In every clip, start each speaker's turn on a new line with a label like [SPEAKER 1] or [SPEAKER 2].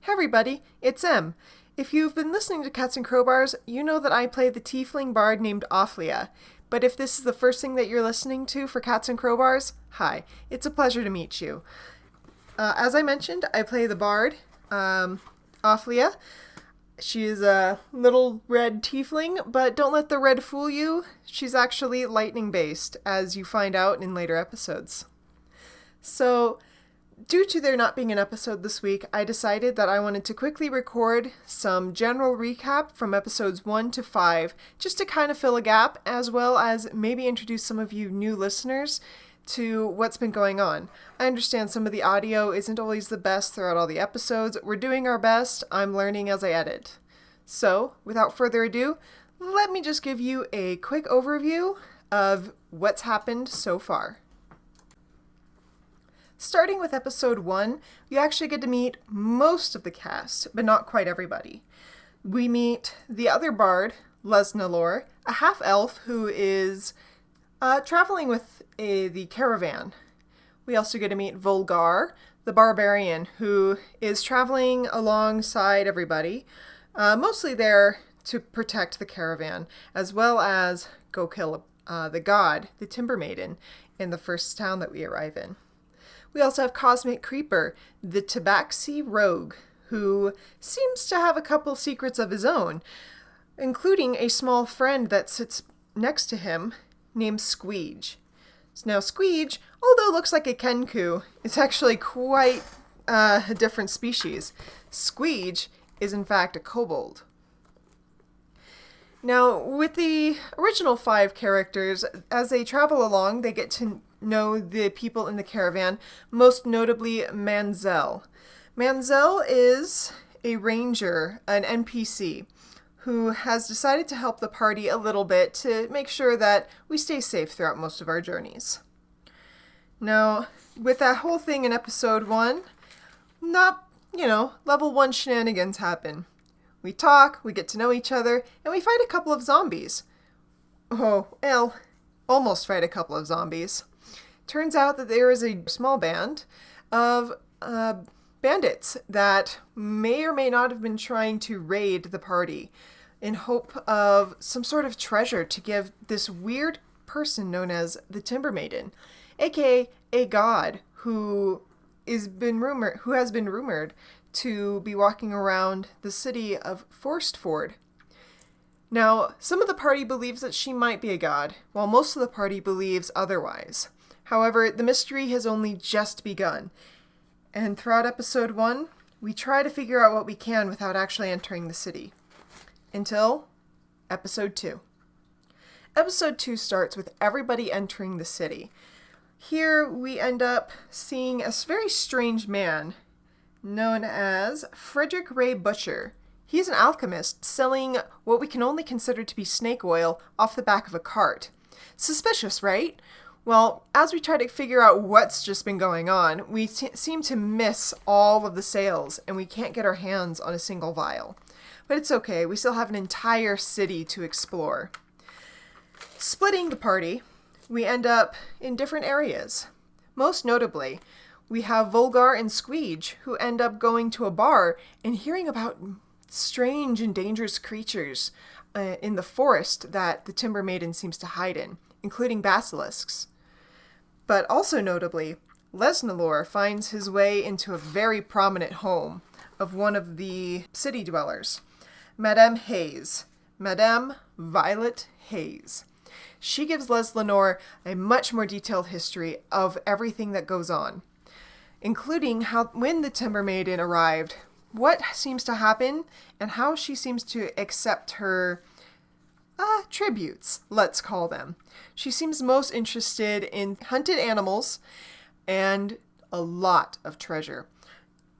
[SPEAKER 1] Hey everybody, it's Em. If you've been listening to Cats and Crowbars, you know that I play the tiefling bard named Ophlia. But if this is the first thing that you're listening to for Cats and Crowbars, hi, it's a pleasure to meet you. As I mentioned, I play the bard, Ophlia. She is a little red tiefling, but don't let the red fool you. She's actually lightning-based, as you find out in later episodes. So, due to there not being an episode this week, I decided that I wanted to quickly record some general recap from episodes 1 to 5, just to kind of fill a gap, as well as maybe introduce some of you new listeners to what's been going on. I understand some of the audio isn't always the best throughout all the episodes. We're doing our best. I'm learning as I edit. So, without further ado, let me just give you a quick overview of what's happened so far. Starting with episode 1, you actually get to meet most of the cast, but not quite everybody. We meet the other bard, Lesnalor, a half-elf who is traveling with the caravan. We also get to meet Volgar, the barbarian, who is traveling alongside everybody, mostly there to protect the caravan, as well as go kill the god, the Timber Maiden, in the first town that we arrive in. We also have Cosmic Creeper, the Tabaxi rogue, who seems to have a couple secrets of his own, including a small friend that sits next to him named Squeege. Now Squeege, although looks like a Kenku, is actually quite a different species. Squeege is in fact a kobold. Now, with the original 5 characters, as they travel along, they get to know the people in the caravan, most notably Manzel. Manzel is a ranger, an NPC, who has decided to help the party a little bit to make sure that we stay safe throughout most of our journeys. Now, with that whole thing in episode 1, level 1 shenanigans happen. We talk, we get to know each other, and we fight a couple of zombies. Almost fight a couple of zombies. Turns out that there is a small band of bandits that may or may not have been trying to raid the party in hope of some sort of treasure to give this weird person known as the Timber Maiden, aka a god who has been rumored to be walking around the city of Forstford. Now, some of the party believes that she might be a god, while most of the party believes otherwise. However, the mystery has only just begun, and throughout episode 1, we try to figure out what we can without actually entering the city. Until episode 2. Episode 2 starts with everybody entering the city. Here we end up seeing a very strange man known as Frederick Ray Butcher. He's an alchemist selling what we can only consider to be snake oil off the back of a cart. Suspicious, right? Well, as we try to figure out what's just been going on, we seem to miss all of the sales, and we can't get our hands on a single vial. But it's okay, we still have an entire city to explore. Splitting the party, we end up in different areas. Most notably, we have Volgar and Squeege, who end up going to a bar and hearing about strange and dangerous creatures in the forest that the Timber Maiden seems to hide in, including basilisks. But also notably, Lesnalor finds his way into a very prominent home of one of the city dwellers, Madame Hayes, Madame Violet Hayes. She gives Lesnalor a much more detailed history of everything that goes on, including how when the Timber Maiden arrived, what seems to happen, and how she seems to accept her tributes, let's call them. She seems most interested in hunted animals and a lot of treasure.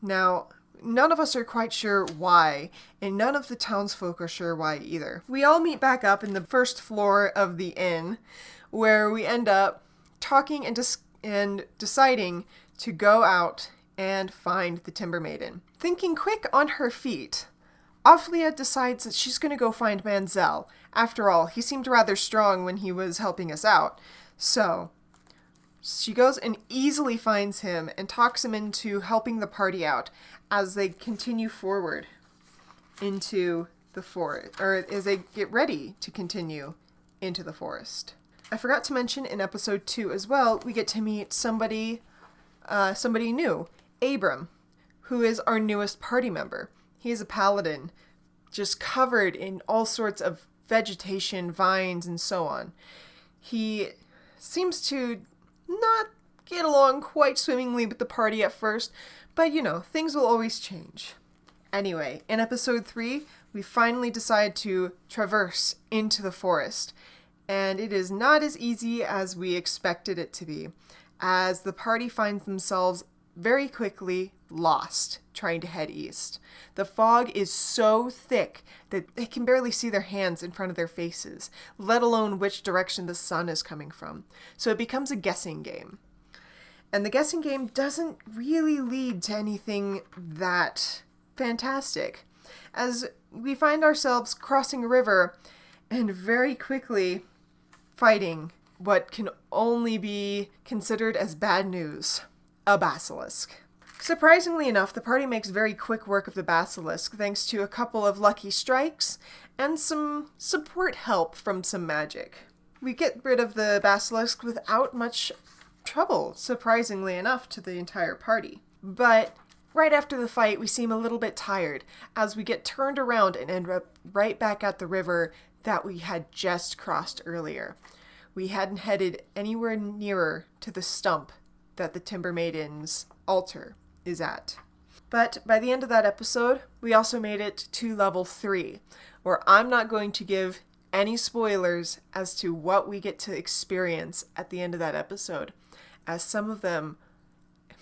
[SPEAKER 1] Now, none of us are quite sure why, and none of the townsfolk are sure why either. We all meet back up in the first floor of the inn, where we end up talking and deciding to go out and find the Timber Maiden. Thinking quick on her feet, Ophlia decides that she's going to go find Manzel. After all, he seemed rather strong when he was helping us out. So, She goes and easily finds him and talks him into helping the party out as they continue forward into the forest, or as they get ready to continue into the forest. I forgot to mention in episode 2 as well, we get to meet somebody new, Abram, who is our newest party member. He is a paladin, just covered in all sorts of vegetation, vines, and so on. He seems to not get along quite swimmingly with the party at first, but things will always change. Anyway, in episode 3, we finally decide to traverse into the forest, and it is not as easy as we expected it to be, as the party finds themselves very quickly lost trying to head east. The fog is so thick that they can barely see their hands in front of their faces, let alone which direction the sun is coming from. So it becomes a guessing game. And the guessing game doesn't really lead to anything that fantastic, as we find ourselves crossing a river and very quickly fighting what can only be considered as bad news, a basilisk. Surprisingly enough, the party makes very quick work of the basilisk thanks to a couple of lucky strikes and some support help from some magic. We get rid of the basilisk without much trouble, surprisingly enough, to the entire party. But right after the fight, we seem a little bit tired as we get turned around and end up right back at the river that we had just crossed earlier. We hadn't headed anywhere nearer to the stump that the Timber Maiden's altar is at. But by the end of that episode, we also made it to level 3, where I'm not going to give any spoilers as to what we get to experience at the end of that episode, as some of them,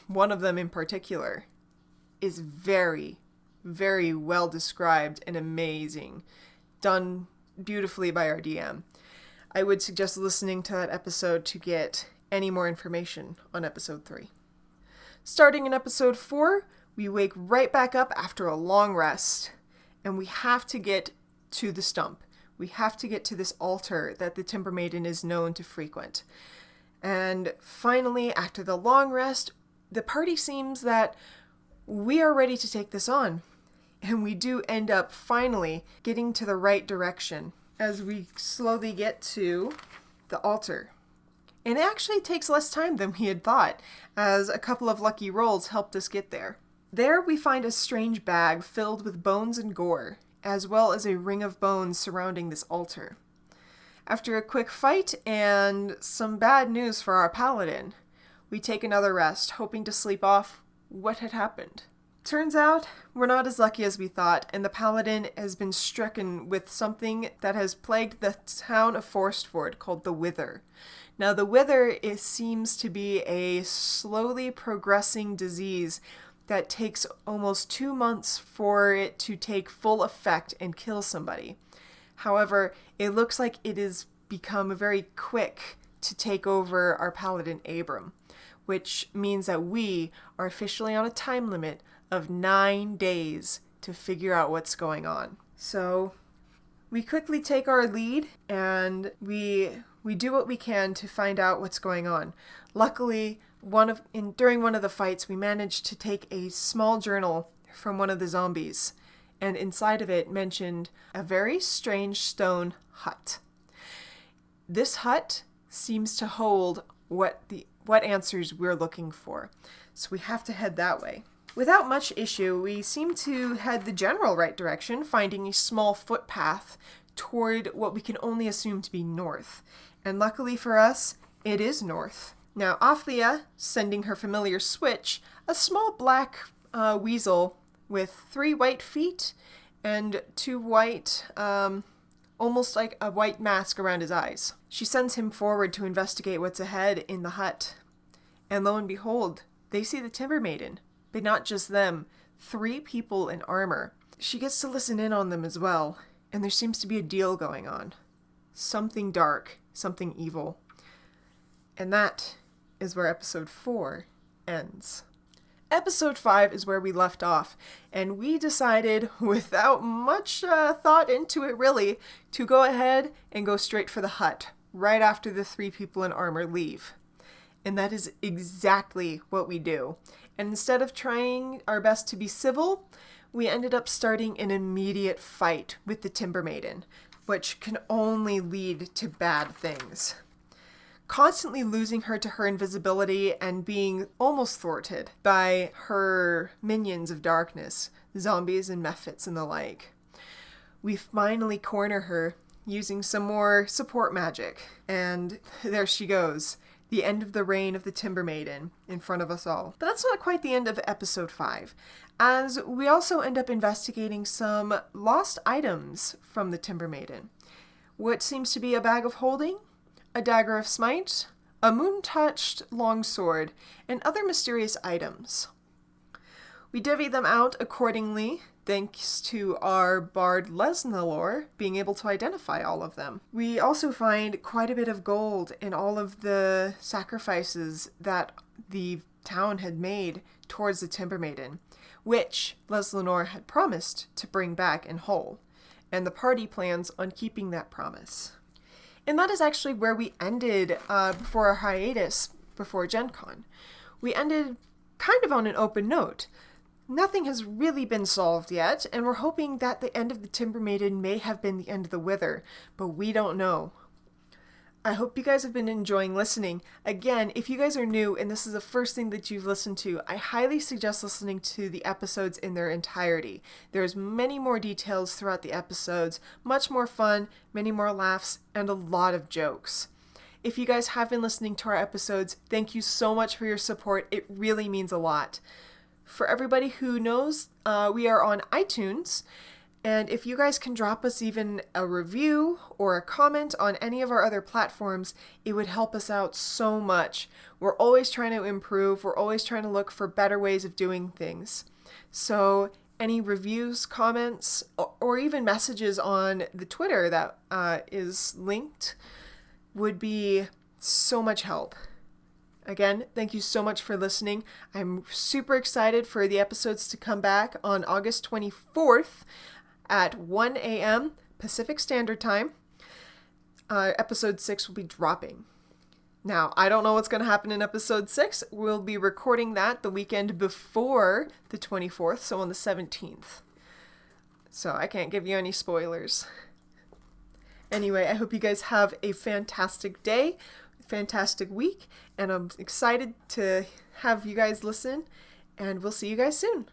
[SPEAKER 1] one of them in particular, is very, very well described and amazing, done beautifully by our DM. I would suggest listening to that episode to get any more information on episode 3. Starting in episode 4, we wake right back up after a long rest, and we have to get to the stump. We have to get to this altar that the Timber Maiden is known to frequent. And finally, after the long rest, the party seems that we are ready to take this on. And we do end up finally getting to the right direction as we slowly get to the altar. And it actually takes less time than we had thought, as a couple of lucky rolls helped us get there. There we find a strange bag filled with bones and gore, as well as a ring of bones surrounding this altar. After a quick fight and some bad news for our paladin, we take another rest, hoping to sleep off what had happened. Turns out, we're not as lucky as we thought, and the paladin has been stricken with something that has plagued the town of Forestford called the Wither. Now, the Wither seems to be a slowly progressing disease that takes almost 2 months for it to take full effect and kill somebody. However, it looks like it has become very quick to take over our paladin Abram, which means that we are officially on a time limit of 9 days to figure out what's going on. So we quickly take our lead and we do what we can to find out what's going on. Luckily, during one of the fights, we managed to take a small journal from one of the zombies, and inside of it mentioned a very strange stone hut. This hut seems to hold what answers we're looking for, so we have to head that way. Without much issue, we seem to head the general right direction, finding a small footpath toward what we can only assume to be north. And luckily for us, it is north. Now, Ophlia, sending her familiar switch, a small black weasel with 3 white feet and 2 white, almost like a white mask around his eyes. She sends him forward to investigate what's ahead in the hut. And lo and behold, they see the Timber Maiden. But not just them, 3 people in armor. She gets to listen in on them as well, and there seems to be a deal going on. Something dark, something evil. And that is where episode 4 ends. Episode 5 is where we left off, and we decided, without much thought into it really, to go ahead and go straight for the hut, right after the 3 people in armor leave. And that is exactly what we do. And instead of trying our best to be civil, we ended up starting an immediate fight with the Timber Maiden, which can only lead to bad things. Constantly losing her to her invisibility and being almost thwarted by her minions of darkness, zombies and mephits and the like. We finally corner her using some more support magic, and there she goes. The end of the reign of the Timber Maiden in front of us all. But that's not quite the end of episode 5, as we also end up investigating some lost items from the Timber Maiden. What seems to be a bag of holding, a dagger of smite, a moon-touched longsword, and other mysterious items. We divvy them out accordingly, thanks to our bard Lesnalor being able to identify all of them. We also find quite a bit of gold in all of the sacrifices that the town had made towards the Timber Maiden, which Lesnalor had promised to bring back in whole, and the party plans on keeping that promise. And that is actually where we ended before our hiatus before Gen Con. We ended kind of on an open note. Nothing has really been solved yet, and we're hoping that the end of the Timber Maiden may have been the end of the Wither, but we don't know. I hope you guys have been enjoying listening. Again, if you guys are new and this is the first thing that you've listened to, I highly suggest listening to the episodes in their entirety. There's many more details throughout the episodes, much more fun, many more laughs, and a lot of jokes. If you guys have been listening to our episodes, thank you so much for your support. It really means a lot. For everybody who knows, we are on iTunes, and if you guys can drop us even a review or a comment on any of our other platforms, it would help us out so much. We're always trying to improve. We're always trying to look for better ways of doing things. So any reviews, comments, or even messages on the Twitter that is linked would be so much help. Again, thank you so much for listening. I'm super excited for the episodes to come back on August 24th at 1 a.m. Pacific Standard Time. Episode 6 will be dropping. Now, I don't know what's going to happen in episode 6. We'll be recording that the weekend before the 24th, so on the 17th. So I can't give you any spoilers. Anyway, I hope you guys have a fantastic day, fantastic week, and I'm excited to have you guys listen, and we'll see you guys soon.